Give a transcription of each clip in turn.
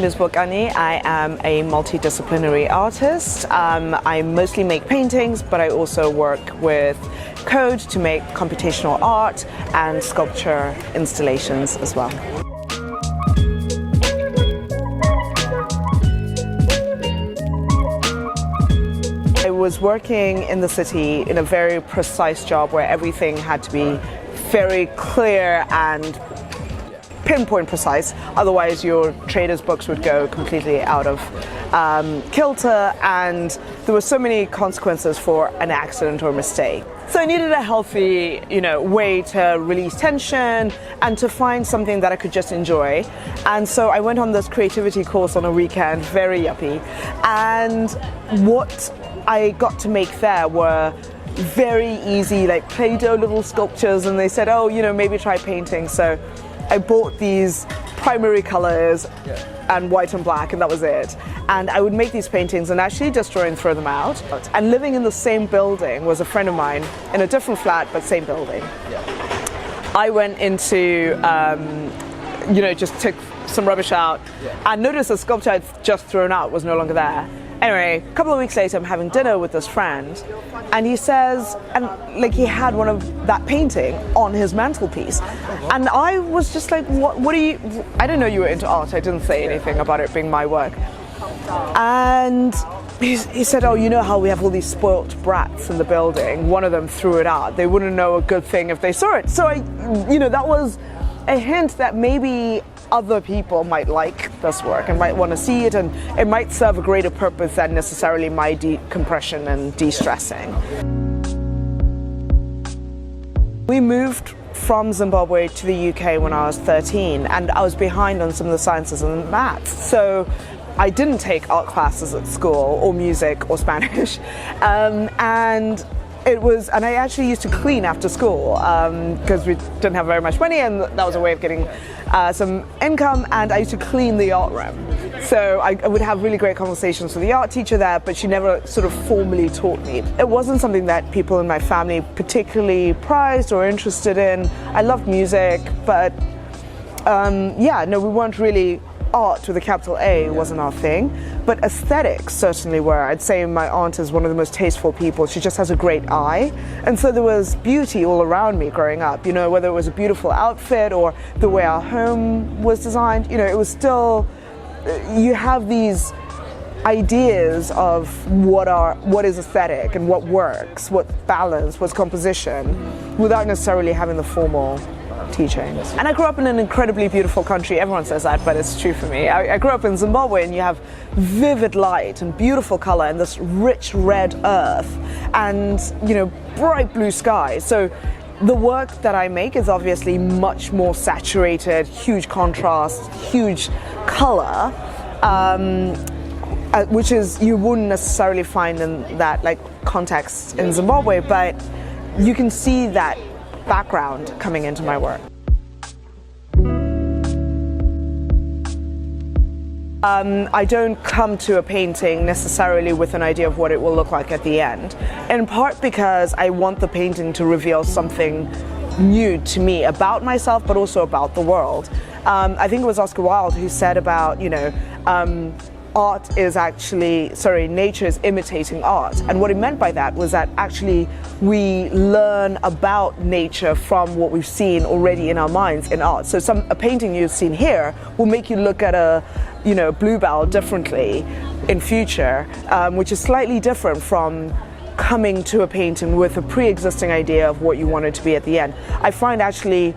name is Bokani. I am a multidisciplinary artist. I mostly make paintings, but I also work with code to make computational art and sculpture installations as well. I was working in the city in a very precise job where everything had to be very clear and pinpoint precise, otherwise your trader's books would go completely out of kilter, and there were so many consequences for an accident or mistake. So I needed a healthy, way to release tension and to find something that I could just enjoy. And so I went on this creativity course on a weekend, very yuppie, and what I got to make there were very easy, like Play-Doh little sculptures, and they said, oh, maybe try painting. So I bought these primary colors and white and black, and that was it. And I would make these paintings and actually destroy and throw them out. And living in the same building was a friend of mine in a different flat, but same building. I went into, just took some rubbish out and noticed the sculpture I'd just thrown out was no longer there. Anyway, a couple of weeks later, I'm having dinner with this friend, and he says, he had one of that painting on his mantelpiece. And I was just like, what are you, I didn't know you were into art. I didn't say anything about it being my work. And he said, oh, you know how we have all these spoilt brats in the building? One of them threw it out. They wouldn't know a good thing if they saw it. So that was a hint that maybe other people might like this work and might want to see it, and it might serve a greater purpose than necessarily my decompression and de-stressing. We moved from Zimbabwe to the UK when I was 13, and I was behind on some of the sciences and maths. So I didn't take art classes at school, or music, or Spanish, and I actually used to clean after school because we didn't have very much money, and that was a way of getting some income, and I used to clean the art room. So I would have really great conversations with the art teacher there, but she never sort of formally taught me. It wasn't something that people in my family particularly prized or interested in. I loved music, but we weren't really. Art with a capital A wasn't our thing, but aesthetics certainly were. I'd say my aunt is one of the most tasteful people. She just has a great eye, and so there was beauty all around me growing up, whether it was a beautiful outfit or the way our home was designed. It was still, you have these ideas of what is aesthetic and what works, what's balance, what's composition, without necessarily having the formal teachings. And I grew up in an incredibly beautiful country. Everyone says that, but it's true for me. I grew up in Zimbabwe, and you have vivid light and beautiful color and this rich red earth and, bright blue sky. So the work that I make is obviously much more saturated, huge contrast, huge color, which is you wouldn't necessarily find in that context in Zimbabwe, but you can see that background coming into my work. I don't come to a painting necessarily with an idea of what it will look like at the end, in part because I want the painting to reveal something new to me about myself, but also about the world. I think it was Oscar Wilde who said about, nature is imitating art. And what he meant by that was that actually we learn about nature from what we've seen already in our minds in art. So a painting you've seen here will make you look at a bluebell differently in future, which is slightly different from coming to a painting with a pre-existing idea of what you want it to be at the end. I find actually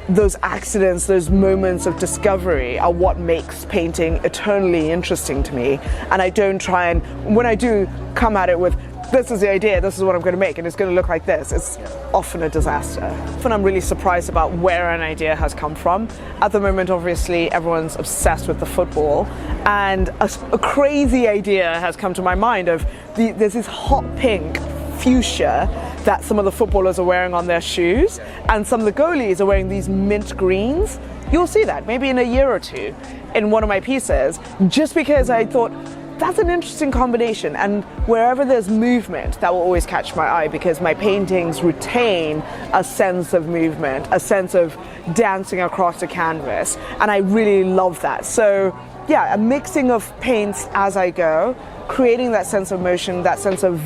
those accidents, those moments of discovery are what makes painting eternally interesting to me. And I don't try and, when I do come at it with, this is the idea, this is what I'm going to make, and it's going to look like this, it's often a disaster. Often I'm really surprised about where an idea has come from. At the moment, obviously, everyone's obsessed with the football, and a crazy idea has come to my mind of, there's this hot pink fuchsia that some of the footballers are wearing on their shoes, and some of the goalies are wearing these mint greens. You'll see that maybe in a year or two in one of my pieces, just because I thought that's an interesting combination. And wherever there's movement, that will always catch my eye, because my paintings retain a sense of movement, a sense of dancing across the canvas, and I really love that. So a mixing of paints as I go, creating that sense of motion, that sense of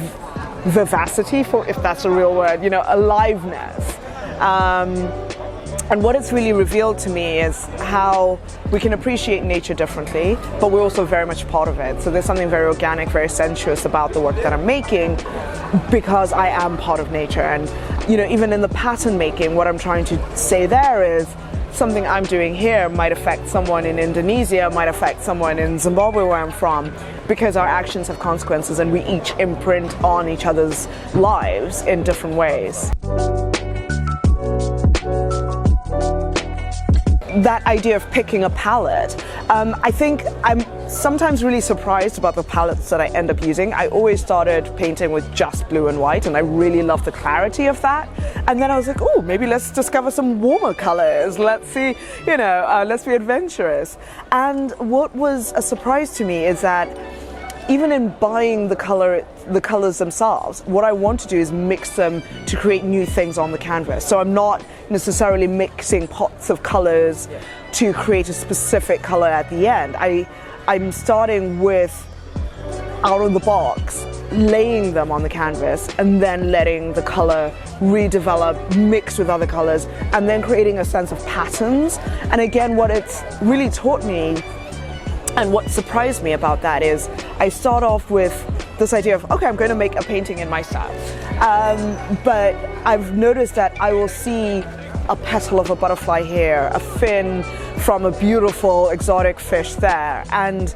vivacity, for if that's a real word, aliveness. And what it's really revealed to me is how we can appreciate nature differently, but we're also very much part of it. So there's something very organic, very sensuous about the work that I'm making, because I am part of nature. And even in the pattern making, what I'm trying to say there is something I'm doing here might affect someone in Indonesia, might affect someone in Zimbabwe, where I'm from, because our actions have consequences and we each imprint on each other's lives in different ways. That idea of picking a palette, I think I'm sometimes really surprised about the palettes that I end up using. I always started painting with just blue and white, and I really love the clarity of that. And then I was like, oh, maybe let's discover some warmer colors. Let's see, let's be adventurous. And what was a surprise to me is that even in buying the colors themselves, what I want to do is mix them to create new things on the canvas. So I'm not necessarily mixing pots of colors to create a specific color at the end. I'm starting with, out of the box, laying them on the canvas and then letting the color redevelop, mix with other colors, and then creating a sense of patterns. And again, what it's really taught me and what surprised me about that is I start off with this idea of, okay, I'm going to make a painting in my style. But I've noticed that I will see a petal of a butterfly here, a fin from a beautiful exotic fish there. And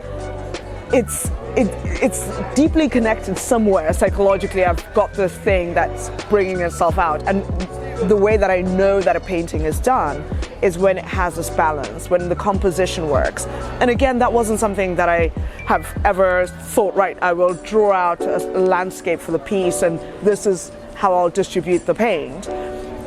it's deeply connected somewhere. Psychologically, I've got this thing that's bringing itself out. And the way that I know that a painting is done is when it has this balance, when the composition works. And again, that wasn't something that I have ever thought, right, I will draw out a landscape for the piece and this is how I'll distribute the paint.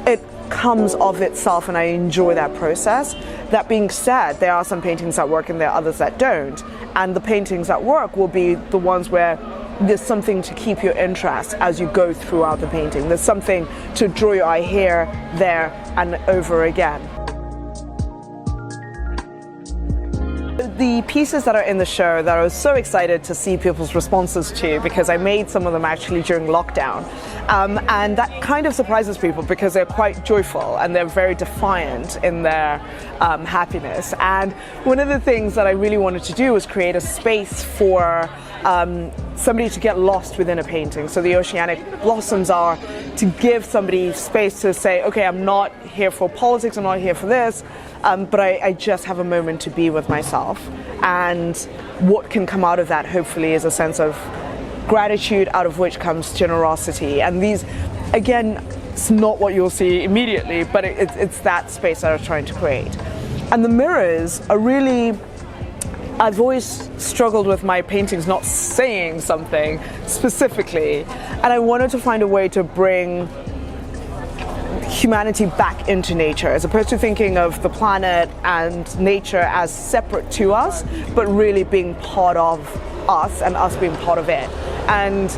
It comes of itself and I enjoy that process. That being said, there are some paintings that work and there are others that don't. And the paintings that work will be the ones where there's something to keep your interest as you go throughout the painting. There's something to draw your eye here, there, and over again. The pieces that are in the show that I was so excited to see people's responses to, because I made some of them actually during lockdown, and that kind of surprises people because they're quite joyful and they're very defiant in their happiness. And one of the things that I really wanted to do was create a space for somebody to get lost within a painting. So the oceanic blossoms are to give somebody space to say, okay, I'm not here for politics, I'm not here for this, but I just have a moment to be with myself. And what can come out of that, hopefully, is a sense of gratitude, out of which comes generosity. And these, again, it's not what you'll see immediately, but it's that space that I was trying to create. And the mirrors are really, I've always struggled with my paintings not saying something specifically, and I wanted to find a way to bring humanity back into nature, as opposed to thinking of the planet and nature as separate to us, but really being part of us and us being part of it. And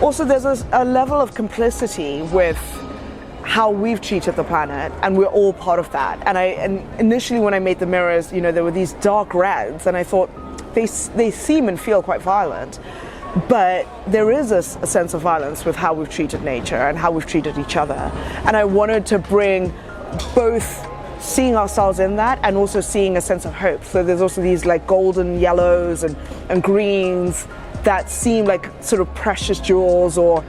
also there's a level of complicity with how we've treated the planet, and we're all part of that. And initially when I made the mirrors, there were these dark reds, and I thought they seem and feel quite violent. But there is a sense of violence with how we've treated nature and how we've treated each other. And I wanted to bring both seeing ourselves in that and also seeing a sense of hope. So there's also these like golden yellows and greens that seem like sort of precious jewels, or,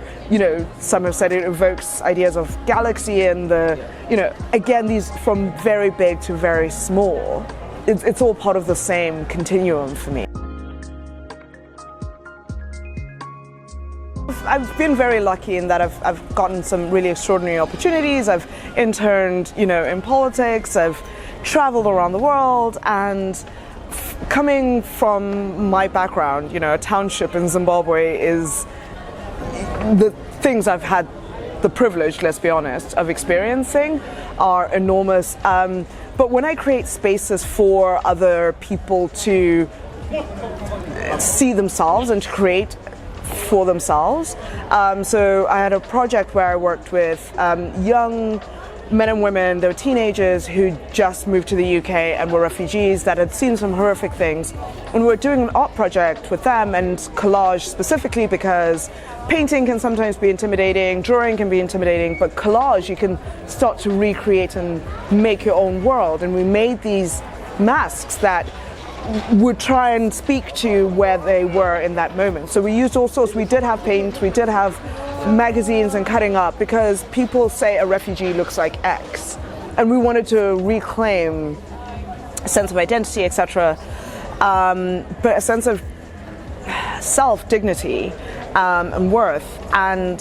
some have said it evokes ideas of galaxy and again, these from very big to very small. It's all part of the same continuum for me. I've been very lucky in that I've gotten some really extraordinary opportunities. I've interned, in politics. I've traveled around the world, and coming from my background, a township in Zimbabwe is the things I've had the privilege, let's be honest, of experiencing are enormous. But when I create spaces for other people to see themselves and to create for themselves. So I had a project where I worked with young men and women, they were teenagers who just moved to the UK and were refugees that had seen some horrific things. And we were doing an art project with them, and collage specifically, because painting can sometimes be intimidating, drawing can be intimidating, but collage, you can start to recreate and make your own world. And we made these masks that would try and speak to where they were in that moment. So we used all sorts. We did have paint, we did have magazines and cutting up, because people say a refugee looks like X, and we wanted to reclaim a sense of identity, etc., but a sense of self-dignity and worth. And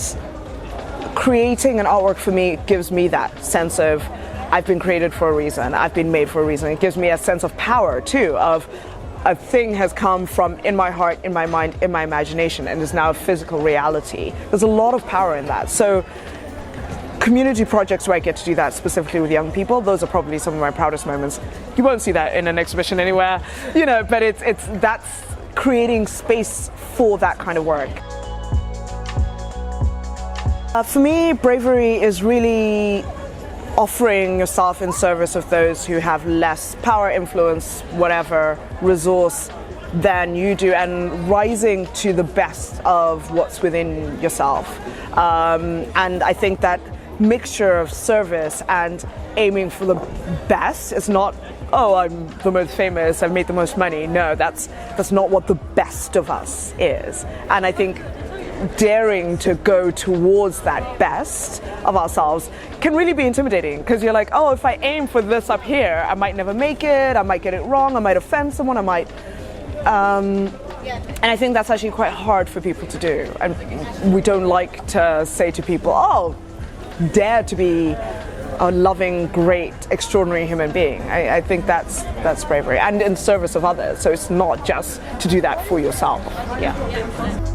creating an artwork for me gives me that sense of I've been created for a reason, I've been made for a reason. It gives me a sense of power too, of a thing has come from in my heart, in my mind, in my imagination, and is now a physical reality. There's a lot of power in that. So community projects where I get to do that specifically with young people, those are probably some of my proudest moments. You won't see that in an exhibition anywhere, but that's creating space for that kind of work. For me, bravery is really offering yourself in service of those who have less power, influence, whatever resource than you do, and rising to the best of what's within yourself. And I think that mixture of service and aiming for the best is not, oh, I'm the most famous, I've made the most money. No, that's not what the best of us is. And I think daring to go towards that best of ourselves can really be intimidating, because you're like, oh, if I aim for this up here, I might never make it, I might get it wrong, I might offend someone, I might and I think that's actually quite hard for people to do. And we don't like to say to people, oh, dare to be a loving, great, extraordinary human being. I think that's bravery, and in service of others. So it's not just to do that for yourself. Yeah.